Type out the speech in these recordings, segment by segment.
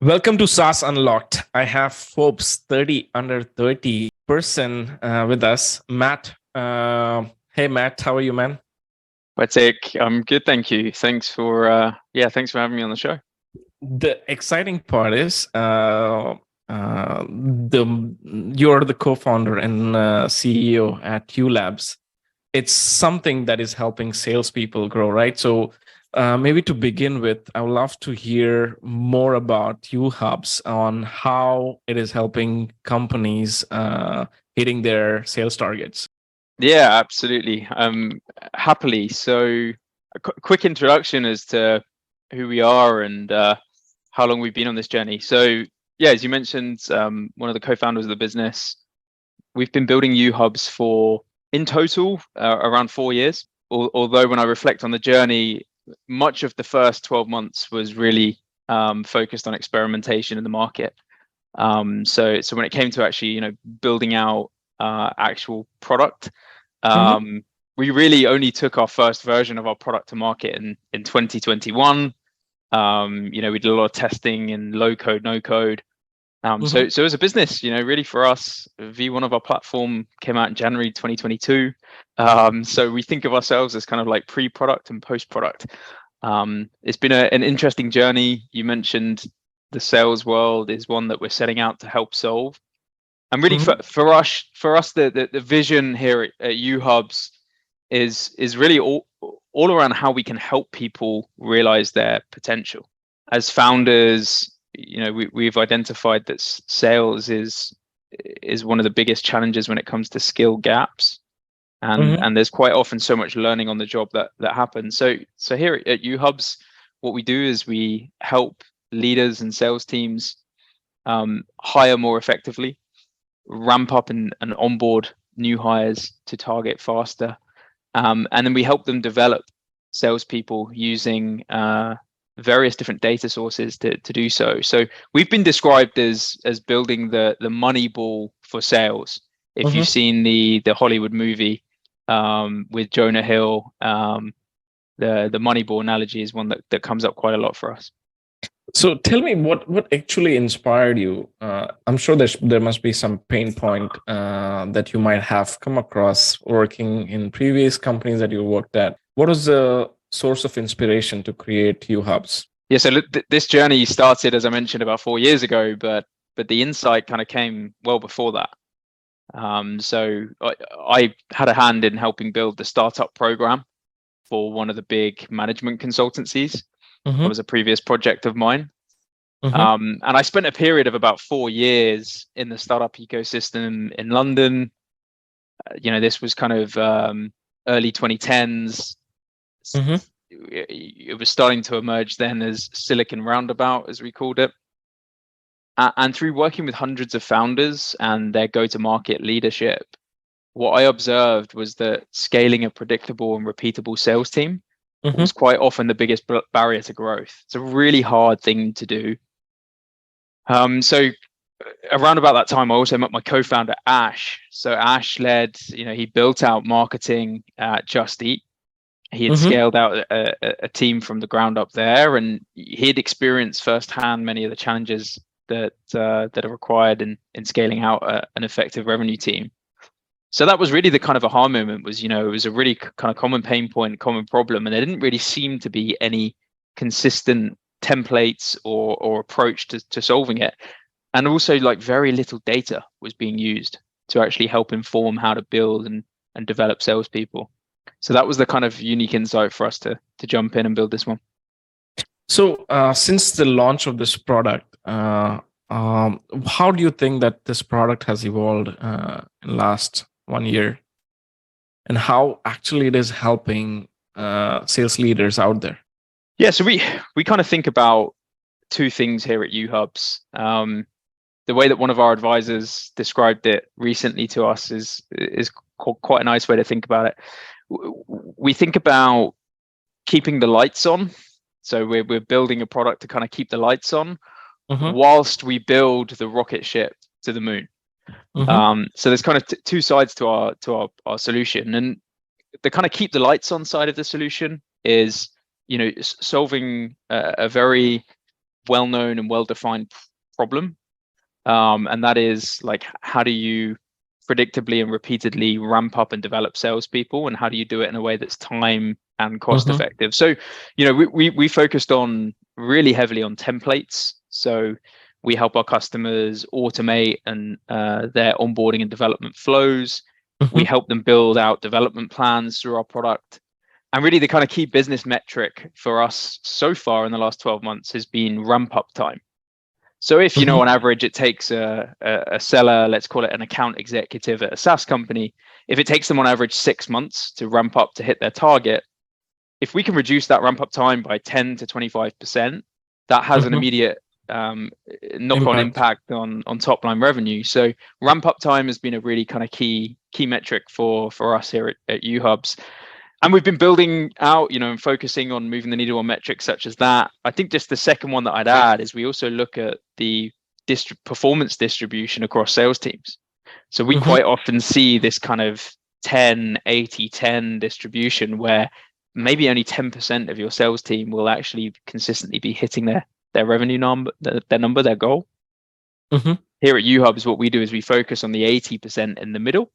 Welcome to SaaS Unlocked. I have Forbes 30 under 30 person with us, Matt. Hey, Matt, how are you, man? Pratik, I'm good, thank you. Thanks for having me on the show. The exciting part is you're the co-founder and CEO at Ulabs. It's something that is helping salespeople grow, right? So maybe to begin with, I would love to hear more about Uhubs on how it is helping companies hitting their sales targets. Yeah, absolutely. Happily. Quick introduction as to who we are and how long we've been on this journey. So, yeah, as you mentioned, one of the co-founders of the business. We've been building Uhubs for, in total, around 4 years. Although when I reflect on the journey, much of the first 12 months was really focused on experimentation in the market. So when it came to actually, building out actual product, we really only took our first version of our product to market in 2021. We did a lot of testing in low code, no code. So as a business, really for us, V1 of our platform came out in January 2022. So we think of ourselves as kind of like pre-product and post-product. It's been an interesting journey. You mentioned the sales world is one that we're setting out to help solve. And really for us, the vision here at Uhubs is really all around how we can help people realize their potential. As founders, we've identified that sales is one of the biggest challenges when it comes to skill gaps, and there's quite often so much learning on the job that happens. So here at Uhubs, what we do is we help leaders and sales teams hire more effectively, ramp up and onboard new hires to target faster, and then we help them develop salespeople using various different data sources to do so. So we've been described as building the money ball for sales. If you've seen the Hollywood movie with Jonah Hill, the money ball analogy is one that comes up quite a lot for us. So tell me what actually inspired you. I'm sure there must be some pain point that you might have come across working in previous companies that you worked at. What was the source of inspiration to create Uhubs? Yeah, so this journey started, as I mentioned, about 4 years ago, but the insight kind of came well before that. So I had a hand in helping build the startup program for one of the big management consultancies. That was a previous project of mine. And I spent a period of about 4 years in the startup ecosystem in London. This was kind of early 2010s. It was starting to emerge then as Silicon Roundabout, as we called it. And through working with hundreds of founders and their go-to-market leadership, what I observed was that scaling a predictable and repeatable sales team was quite often the biggest barrier to growth. It's a really hard thing to do. So around about that time, I also met my co-founder, Ash. So Ash led, he built out marketing at Just Eat. He had scaled out a team from the ground up there, and he had experienced firsthand many of the challenges that are required in scaling out an effective revenue team. So that was really the kind of aha moment. It was a really kind of common pain point, common problem, and there didn't really seem to be any consistent templates or approach to solving it. And also, like, very little data was being used to actually help inform how to build and develop salespeople. So that was the kind of unique insight for us to jump in and build this one. So since the launch of this product, how do you think that this product has evolved in the last 1 year, and how actually it is helping sales leaders out there? Yeah, so we kind of think about two things here at Uhubs. The way that one of our advisors described it recently to us is quite a nice way to think about it. We think about keeping the lights on. So we're building a product to kind of keep the lights on whilst we build the rocket ship to the moon. So there's kind of two sides to our solution, and the kind of keep the lights on side of the solution is solving a very well-known and well-defined problem. And that is like, how do you predictably and repeatedly ramp up and develop salespeople, and how do you do it in a way that's time and cost effective? So, we focused on really heavily on templates. So we help our customers automate and their onboarding and development flows. We help them build out development plans through our product. And really the kind of key business metric for us so far in the last 12 months has been ramp up time. So if, on average, it takes a seller, let's call it an account executive at a SaaS company, if it takes them on average 6 months to ramp up to hit their target, if we can reduce that ramp up time by 10 to 25%, that has an immediate knock-on impact on top line revenue. So ramp up time has been a really kind of key metric for us here at Uhubs. And we've been building out, and focusing on moving the needle on metrics such as that. I think just the second one that I'd add is we also look at the performance distribution across sales teams. So we quite often see this kind of 10, 80, 10 distribution where maybe only 10% of your sales team will actually consistently be hitting their revenue number, their goal. Here at Uhubs, what we do is we focus on the 80% in the middle,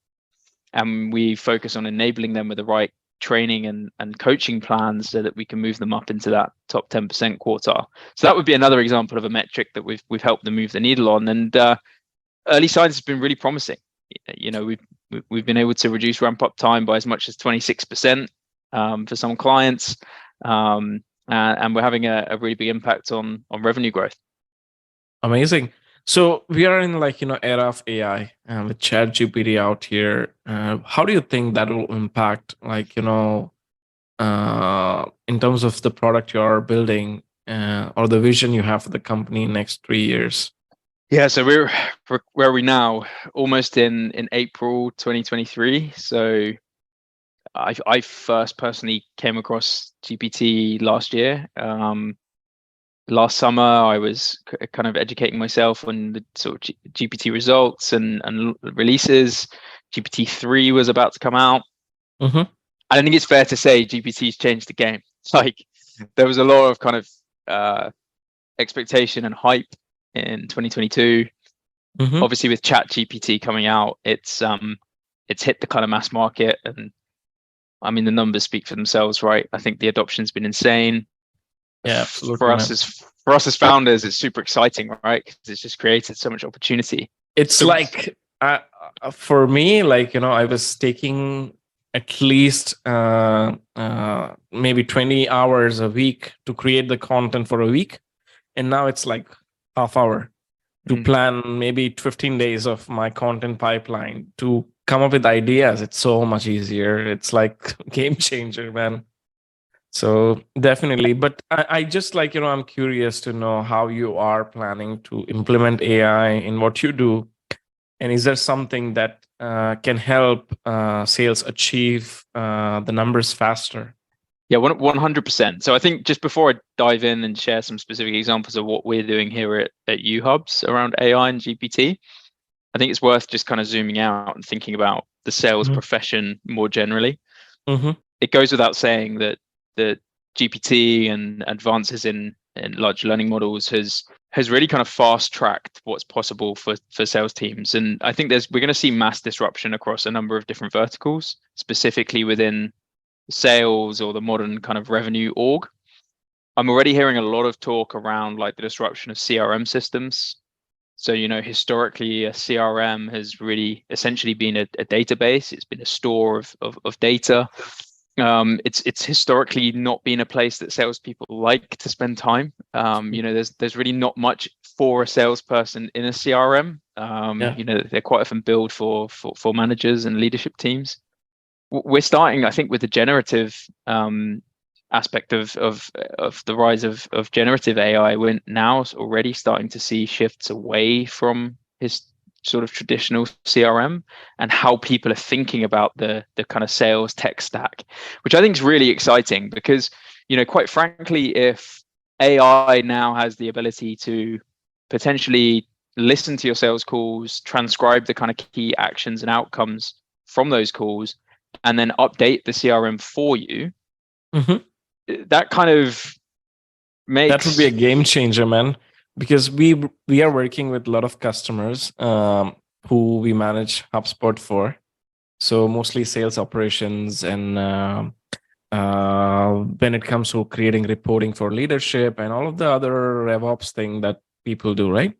and we focus on enabling them with the right training and coaching plans so that we can move them up into that top 10% quartile. So that would be another example of a metric that we've helped them move the needle on, and early signs has been really promising. We've been able to reduce ramp up time by as much as 26% for some clients, and we're having a really big impact on revenue growth. Amazing. So we are in era of AI with Chat GPT out here. How do you think that will impact in terms of the product you're building or the vision you have for the company in next 3 years? Yeah, so where are we now? Almost in April 2023. So I first personally came across GPT last year. Last summer, I was kind of educating myself on the sort of GPT results and releases. GPT-3 was about to come out. I think it's fair to say GPT's changed the game. Like, there was a lot of kind of expectation and hype in 2022. Obviously, with Chat GPT coming out, it's hit the kind of mass market, and I mean the numbers speak for themselves, right? I think the adoption's been insane. Yeah, absolutely. For us as founders, it's super exciting, right? Because it's just created so much opportunity. It's for me, I was taking at least maybe 20 hours a week to create the content for a week, and now it's like half hour to plan maybe 15 days of my content pipeline to come up with ideas. It's so much easier. It's like game changer, man. So definitely, but I just I'm curious to know how you are planning to implement AI in what you do, and is there something that can help sales achieve the numbers faster? Yeah, 100%. So I think just before I dive in and share some specific examples of what we're doing here at Uhubs around AI and GPT, I think it's worth just kind of zooming out and thinking about the sales profession more generally. It goes without saying that the GPT and advances in large learning models has really kind of fast tracked what's possible for sales teams. And I think we're going to see mass disruption across a number of different verticals, specifically within sales or the modern kind of revenue org. I'm already hearing a lot of talk around like the disruption of CRM systems. So, historically, a CRM has really essentially been a database. It's been a store of data. It's historically not been a place that salespeople like to spend time. There's really not much for a salesperson in a CRM. They're quite often built for managers and leadership teams. We're starting, I think, with the generative aspect of the rise of generative AI. We're now already starting to see shifts away from his sort of traditional CRM and how people are thinking about the kind of sales tech stack, which I think is really exciting because, quite frankly, if AI now has the ability to potentially listen to your sales calls, transcribe the kind of key actions and outcomes from those calls, and then update the CRM for you, that kind of makes... That would be a game changer, man. because we are working with a lot of customers who we manage HubSpot for. So mostly sales operations and when it comes to creating reporting for leadership and all of the other RevOps thing that people do, right?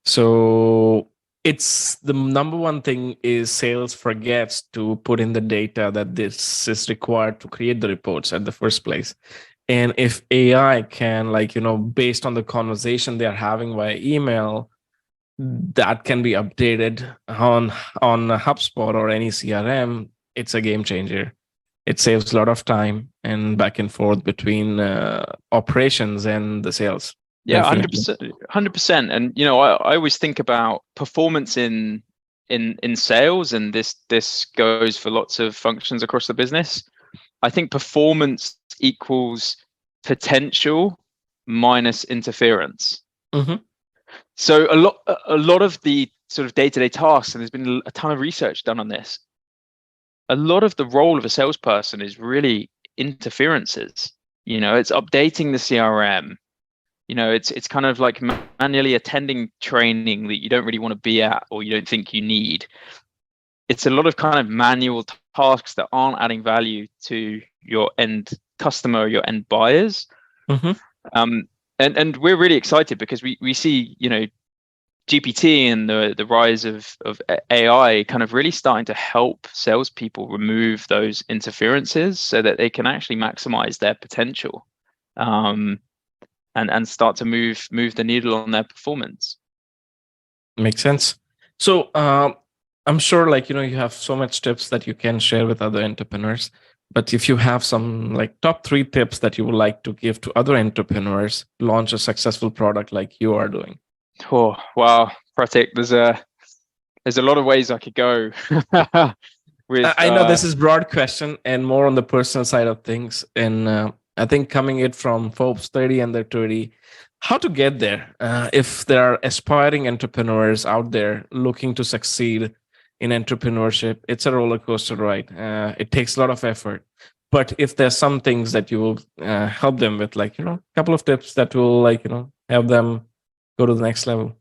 So it's the number one thing is sales forgets to put in the data that this is required to create the reports at the first place. And if AI can, like, based on the conversation they are having via email, that can be updated on HubSpot or any CRM, it's a game changer. It saves a lot of time and back and forth between operations and the sales. Yeah, Definitely. 100%, 100%. And I always think about performance in sales, and this goes for lots of functions across the business. I think performance equals potential minus interference. Mm-hmm. So a lot of the sort of day-to-day tasks, and there's been a ton of research done on this, a lot of the role of a salesperson is really interferences. It's updating the CRM. It's kind of like manually attending training that you don't really want to be at or you don't think you need. It's a lot of kind of manual tasks that aren't adding value to your end customer or your end buyers. Mm-hmm. And we're really excited because we see, GPT and the rise of AI kind of really starting to help salespeople remove those interferences so that they can actually maximize their potential, and start to move the needle on their performance. Makes sense. So I'm sure, like, you have so much tips that you can share with other entrepreneurs. But if you have some like top 3 tips that you would like to give to other entrepreneurs launch a successful product like you are doing. Oh, wow, Pratik, there's a lot of ways I could go. With I know this is broad question and more on the personal side of things. And I think coming it from folks 30 under 30, how to get there. If there are aspiring entrepreneurs out there looking to succeed in entrepreneurship, it's a roller coaster ride. It takes a lot of effort. But if there's some things that you will help them with, like, a couple of tips that will, like, help them go to the next level.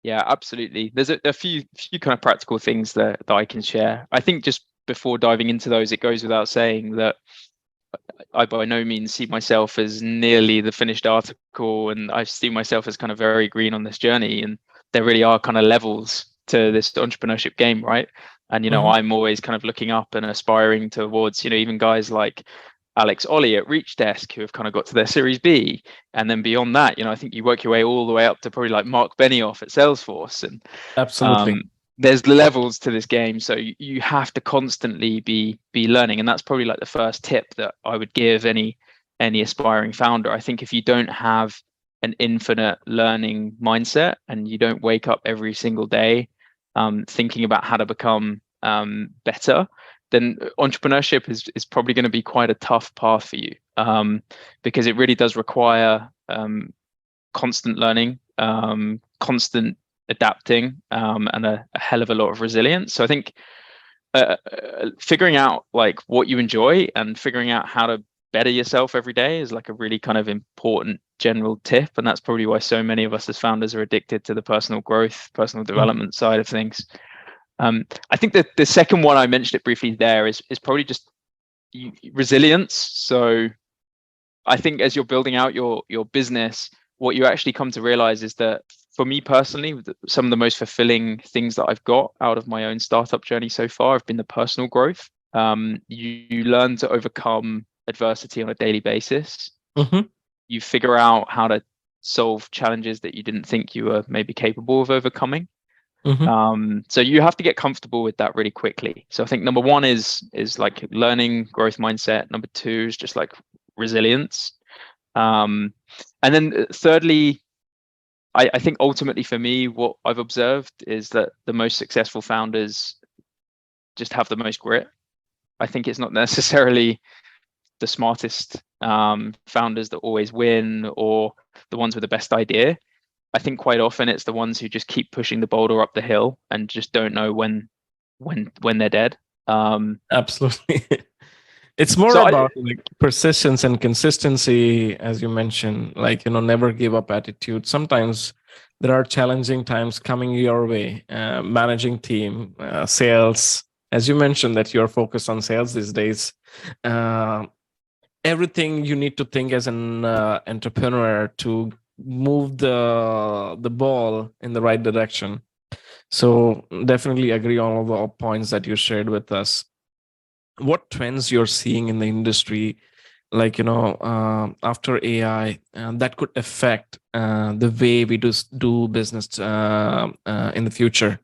Yeah, absolutely. There's a few kind of practical things that I can share. I think just before diving into those, it goes without saying that I by no means see myself as nearly the finished article, and I see myself as kind of very green on this journey. And there really are kind of levels to this entrepreneurship game, right? And I'm always kind of looking up and aspiring towards, even guys like Alex Ollie at ReachDesk, who have kind of got to their Series B, and then beyond that, I think you work your way all the way up to probably like Mark Benioff at Salesforce, and Absolutely. there's levels to this game, so you have to constantly be learning, and that's probably like the first tip that I would give any aspiring founder. I think if you don't have an infinite learning mindset and you don't wake up every single day thinking about how to become better, then entrepreneurship is probably going to be quite a tough path for you, because it really does require constant learning, constant adapting, and a hell of a lot of resilience. So I think figuring out like what you enjoy and figuring out how to better yourself every day is like a really kind of important general tip, and that's probably why so many of us as founders are addicted to the personal growth, personal development side of things. I think that the second one, I mentioned it briefly there, is probably just resilience. So I think as you're building out your business, what you actually come to realize is that, for me personally, some of the most fulfilling things that I've got out of my own startup journey so far have been the personal growth. You learn to overcome adversity on a daily basis. You figure out how to solve challenges that you didn't think you were maybe capable of overcoming. So you have to get comfortable with that really quickly. So I think number one is like learning, growth mindset. Number two is just like resilience. And then thirdly, I think ultimately for me, what I've observed is that the most successful founders just have the most grit. I think it's not necessarily the smartest founders that always win, or the ones with the best idea. I think quite often it's the ones who just keep pushing the boulder up the hill and just don't know when they're dead. Absolutely. It's more So about like persistence and consistency, as you mentioned, like, never give up attitude. Sometimes there are challenging times coming your way, managing team, sales, as you mentioned that you're focused on sales these days. Uh, Everything you need to think as an entrepreneur to move the ball in the right direction. So definitely agree on all the points that you shared with us. What trends you're seeing in the industry, like, after AI, that could affect the way we do business in the future,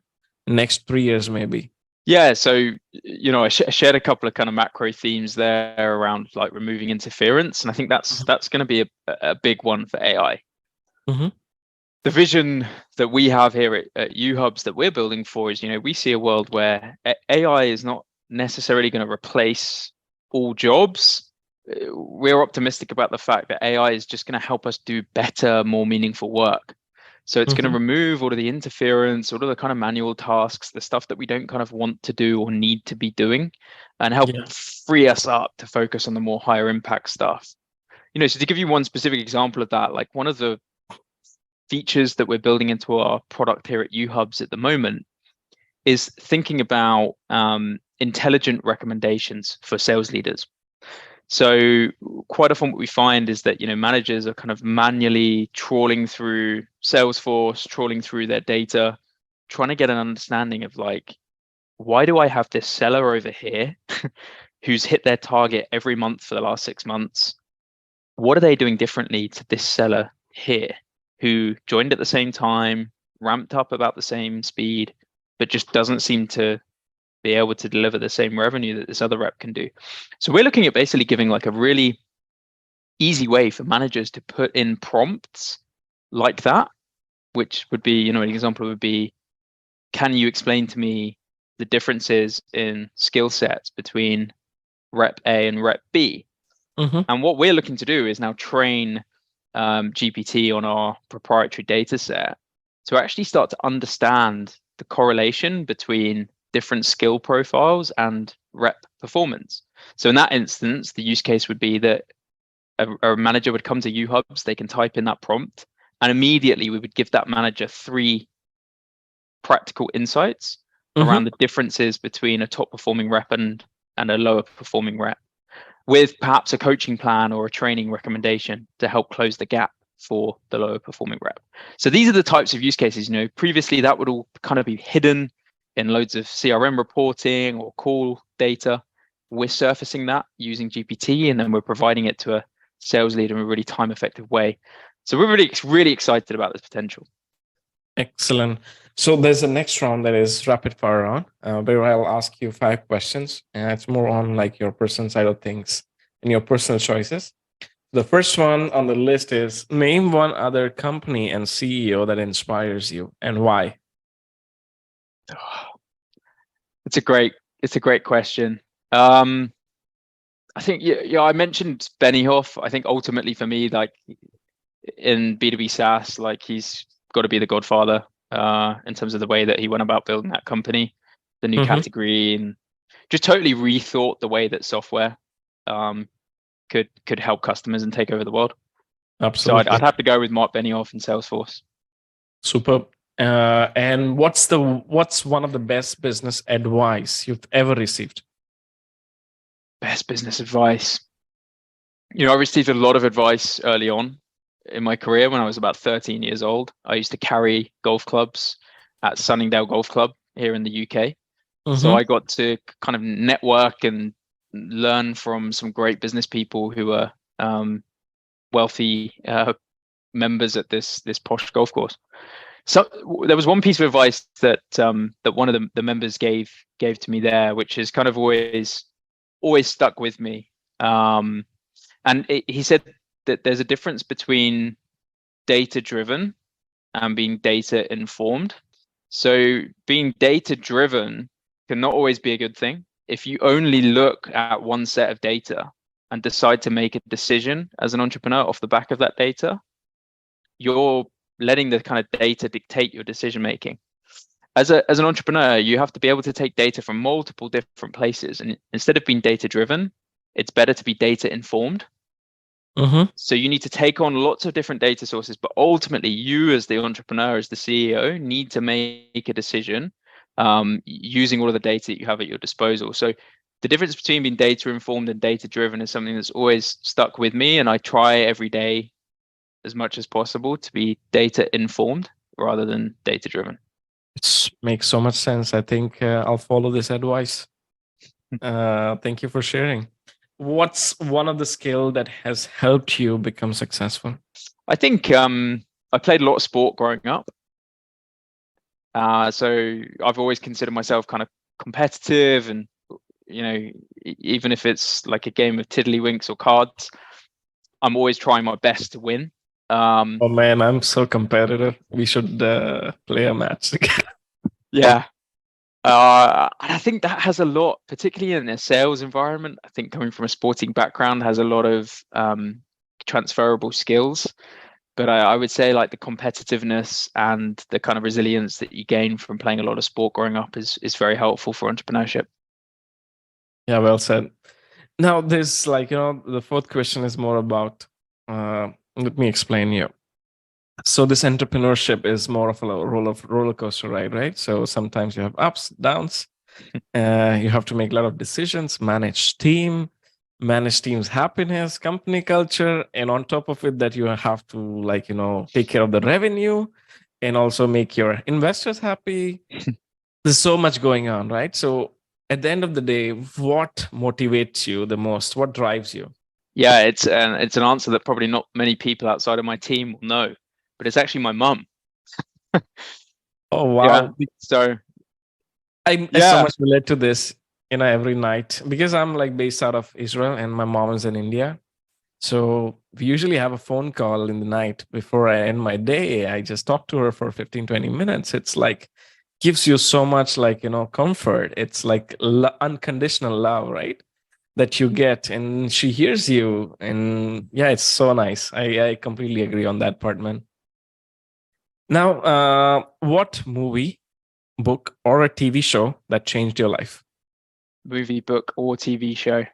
next 3 years maybe? yeah, so I shared a couple of kind of macro themes there around like removing interference, and I think that's going to be a big one for AI. Mm-hmm. The vision that we have here at Uhubs that we're building for is, we see a world where AI is not necessarily going to replace all jobs. We're optimistic about the fact that AI is just going to help us do better, more meaningful work. So it's going to remove all of the interference, all of the kind of manual tasks, the stuff that we don't kind of want to do or need to be doing, and help Yeah. free us up to focus on the more higher impact stuff. So to give you one specific example of that, like one of the features that we're building into our product here at Uhubs at the moment is thinking about intelligent recommendations for sales leaders. So quite often what we find is that managers are kind of manually trawling through Salesforce, trawling through their data, trying to get an understanding of like, why do I have this seller over here who's hit their target every month for the last 6 months? What are they doing differently to this seller here who joined at the same time, ramped up about the same speed, but just doesn't seem to be able to deliver the same revenue that this other rep can do? So we're looking at basically giving like a really easy way for managers to put in prompts like that, which would be, an example would be, can you explain to me the differences in skill sets between rep A and rep B? Mm-hmm. And what we're looking to do is now train GPT on our proprietary data set to actually start to understand the correlation between different skill profiles and rep performance. So in that instance, the use case would be that a manager would come to Uhubs, they can type in that prompt, and immediately we would give that manager 3 practical insights around the differences between a top performing rep and a lower performing rep, with perhaps a coaching plan or a training recommendation to help close the gap for the lower performing rep. So these are the types of use cases. Previously that would all kind of be hidden in loads of CRM reporting or call data. We're surfacing that using GPT, and then we're providing it to a sales leader in a really time effective way. So we're really excited about this potential. Excellent. So there's a next round that is rapid fire round, where I'll ask you 5 questions, and it's more on like your personal side of things and your personal choices. The first one on the list is, name one other company and CEO that inspires you and why. It's a great question. I think I mentioned Benioff. I think ultimately for me, like in B2B SaaS, like he's got to be the godfather in terms of the way that he went about building that company, the new category, and just totally rethought the way that software could help customers and take over the world. Absolutely. So I'd have to go with Mark Benioff and Salesforce. Superb. And what's one of the best business advice you've ever received? Best business advice. I received a lot of advice early on in my career. When I was about 13 years old, I used to carry golf clubs at Sunningdale Golf Club here in the UK. So I got to kind of network and learn from some great business people who were wealthy members at this posh golf course. So there was one piece of advice that one of the members gave to me there, which has kind of always stuck with me. And he said that there's a difference between data driven and being data informed. So being data driven can not always be a good thing. If you only look at one set of data and decide to make a decision as an entrepreneur off the back of that data, you're letting the kind of data dictate your decision making. As an entrepreneur, you have to be able to take data from multiple different places, and instead of being data driven, it's better to be data informed. Mm-hmm. So you need to take on lots of different data sources, but ultimately you as the entrepreneur, as the CEO, need to make a decision using all of the data that you have at your disposal. So the difference between being data informed and data driven is something that's always stuck with me, and I try every day as much as possible to be data informed rather than data driven. It makes so much sense. I think I'll follow this advice. Thank you for sharing. What's one of the skill that has helped you become successful? I think I played a lot of sport growing up. So I've always considered myself kind of competitive, and even if it's like a game of tiddlywinks or cards, I'm always trying my best to win. Oh man, I'm so competitive. We should play a match together. Yeah. And I think that has a lot, particularly in a sales environment. I think coming from a sporting background has a lot of transferable skills. But I would say like the competitiveness and the kind of resilience that you gain from playing a lot of sport growing up is very helpful for entrepreneurship. Yeah, well said. Now, this the fourth question is more about. Let me explain you. So this entrepreneurship is more of a roller coaster ride, right? So sometimes you have ups, downs. You have to make a lot of decisions, manage team's happiness, company culture, and on top of it, that you have to take care of the revenue and also make your investors happy. There's so much going on, right? So at the end of the day, what motivates you the most? What drives you? Yeah, it's an answer that probably not many people outside of my team will know, but it's actually my mum. Oh Yeah. wow. So I so yeah. much relate to this, every night because I'm like based out of Israel and my mom is in India. So we usually have a phone call in the night before I end my day. I just talk to her for 15, 20 minutes. It's like gives you so much comfort. It's like unconditional love, right? That you get and she hears you. And yeah, it's so nice. I completely agree on that part, man. Now, what movie, book, or a TV show that changed your life? Movie, book, or TV show.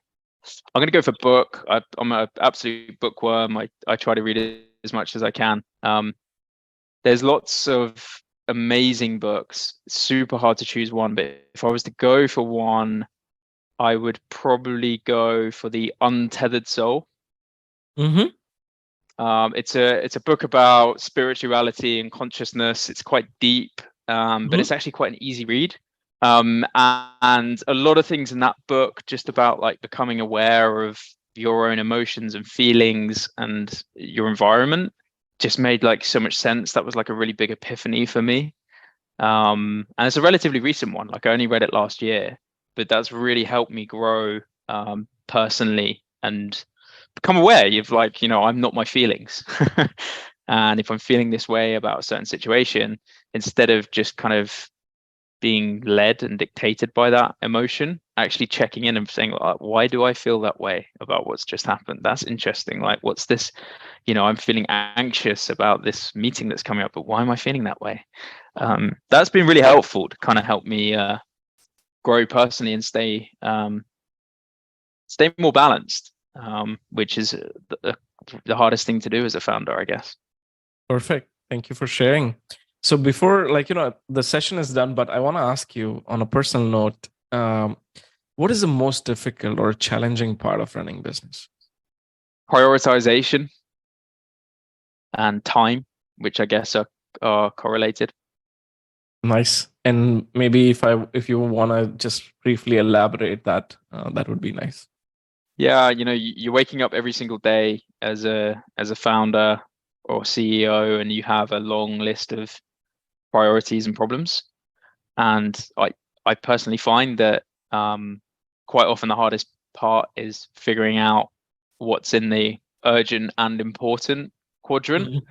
I'm gonna go for book. I'm an absolute bookworm. I try to read it as much as I can. There's lots of amazing books. It's super hard to choose one, but if I was to go for one, I would probably go for The Untethered Soul. Mm-hmm. It's a book about spirituality and consciousness. It's quite deep, but Mm-hmm. it's actually quite an easy read. And a lot of things in that book just about like becoming aware of your own emotions and feelings and your environment just made like so much sense. That was like a really big epiphany for me. And it's a relatively recent one. Like I only read it last year, but that's really helped me grow personally and become aware of like, I'm not my feelings. And if I'm feeling this way about a certain situation, instead of just kind of being led and dictated by that emotion, actually checking in and saying, why do I feel that way about what's just happened? That's interesting. Like, what's this? I'm feeling anxious about this meeting that's coming up, but why am I feeling that way? That's been really helpful to kind of help me grow personally and stay more balanced, which is the hardest thing to do as a founder, I guess. Perfect. Thank you for sharing. So before, the session is done, but I want to ask you on a personal note, what is the most difficult or challenging part of running business? Prioritization and time, which I guess are correlated. Nice. And maybe if you want to just briefly elaborate that, that would be nice. Yeah, you're waking up every single day as a founder or CEO, and you have a long list of priorities and problems. And I personally find that quite often the hardest part is figuring out what's in the urgent and important quadrant. Mhm.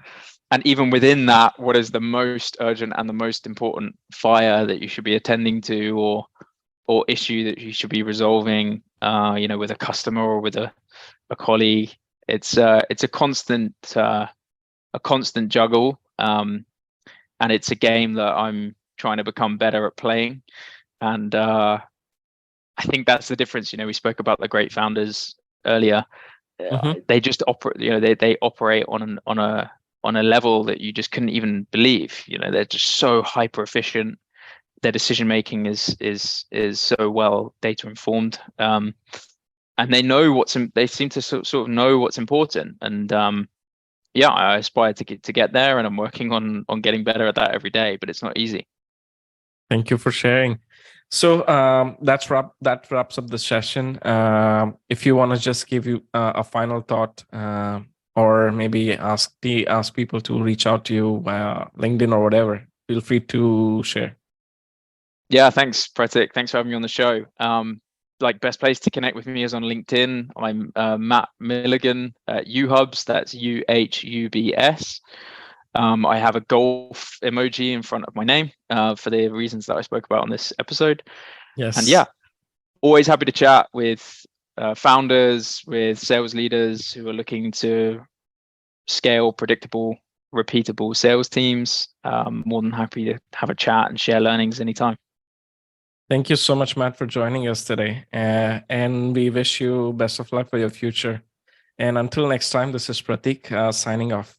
And even within that, what is the most urgent and the most important fire that you should be attending to, or issue that you should be resolving, with a customer or with a colleague. It's a constant juggle, and it's a game that I'm trying to become better at playing. And I think that's the difference. We spoke about the great founders earlier, Mm-hmm. they just operate. They operate on a level that you just couldn't even believe. They're just so hyper efficient. Their decision making is so well data informed, and they seem to sort of know what's important. And yeah, I aspire to get there, and I'm working on getting better at that every day. But it's not easy. Thank you for sharing. So that wraps up the session. If you want to just give you a final thought, or maybe ask people to reach out to you via LinkedIn or whatever, feel free to share. Yeah, thanks, Pratik. Thanks for having me on the show. Best place to connect with me is on LinkedIn. I'm Matt Milligan at Uhubs. That's UHUBS. I have a golf emoji in front of my name for the reasons that I spoke about on this episode. Yes. And yeah, always happy to chat with founders, with sales leaders who are looking to scale predictable, repeatable sales teams. More than happy to have a chat and share learnings anytime. Thank you so much, Matt, for joining us today. And we wish you best of luck for your future. And until next time, this is Pratik signing off.